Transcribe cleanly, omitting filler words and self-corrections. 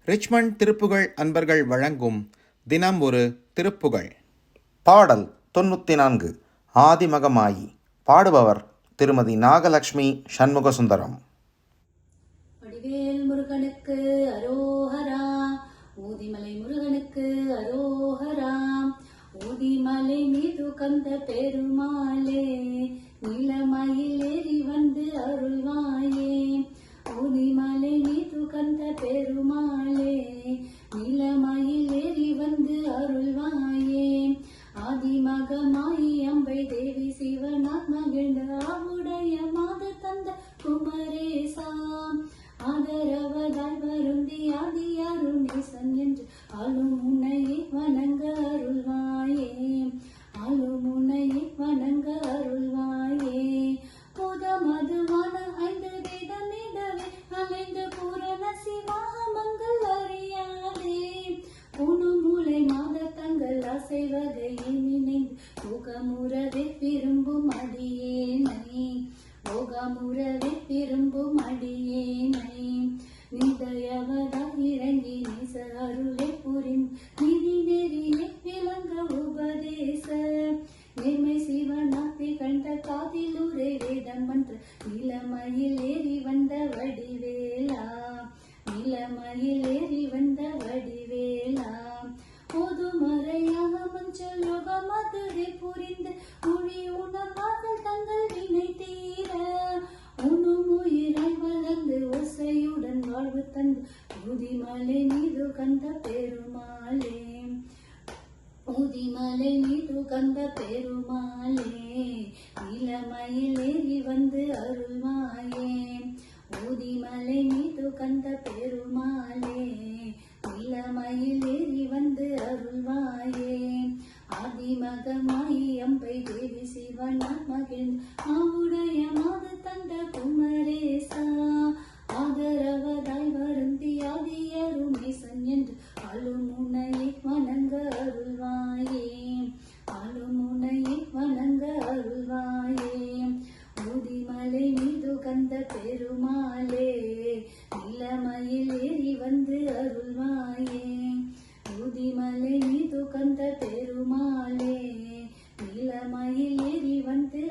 Richmond Thiruppugazh அன்பர்கள் வழங்கும் தினம் ஒரு திருப்புகழ். பாடல் 94. ஆதிமகமாயி. பாடுபவர் திருமதி நாகலட்சுமி சண்முகசுந்தரம். வடிவேல் முருகனுக்கு அரோஹரா, ஊதிமலை முருகனுக்கு அரோஹரா. ஊதிமலை மீது கந்த பெருமாளே, நிலமயில் ஏறி வந்து அருள்வாயே. ஊதிமலை மீது கந்த பெருமாளே, நிலமயில் ஏறி வந்து அருள்வாயே. ஆதிமகமாயி அம்பை தேவி சிவனார் மகிழ்ந்த ஆவுடைய மாத தந்த குமரேசா. ஆதரவதாய் வருந்தி ஆதி அருணேசன் என்று ஆளும் உன்னையே வணங்க அருள்வாயே. ஆளும் உன்னையே வணங்க அருள்வாயே. புதமதுவான 5 வேதமிடவே அலைந்து பூரண சிவாமங்கள் அறியாதே. புனுமுலை மாத தங்கள் அசை வகையை நினைந்து முகமுறவே விரும்பும் அடியேனை. போகமுறவே விரும்பும் அடியேனை. நிதயவதாய் இறங்கி நேச அருளை புரிந்து நிதி நெறியை விளங்க உபதேச. நேர்மை சிவனாத்தி கண்ட காதிலுரை வேதம் மன்ற நிலமயில் ஏறி வந்த வடிவேலா. நிலமயில் ஏறி வந்த வடிவேலா. பொதுமறையாக மஞ்சள் யோக மதுரை புரிந்து மொழி உணர்வார்கள் தங்கள் வினை தீர. உண்ணும் உயிராய் வளர்ந்து ஓசையுடன் வாழ்வு தந்து ஊதிமலை மீது கந்த பெருமாளே. ஊதிமலை மீது கந்த பெருமாளே, நிலமயில் ஏறி வந்து அருள்வாயே. ஊதிமலை மீது கந்த பெருமாளே, நிலமயில் ஏறி வந்து அருள்வாயே. ஆதிமகமாயி அம்பை தேவி சிவனார் மகிழ்ந்த ஆவுடைய மாத தந்த குமரேசா. ஆதரவதாய் வருந்தி ஆதி அருணேசன் என்று ஆளும் உன்னையே வணங்க அருள்வாயே. ஆளும் உன்னையே வணங்க அருள்வாயே. ஊதிமலை மீது கந்த பெருமாளே, நிலமயில் ஏறி வந்து அருள்வாயே. ஊதிமலை மீது கந்த பெருமாளே, நிலமயில் ஏறி வந்து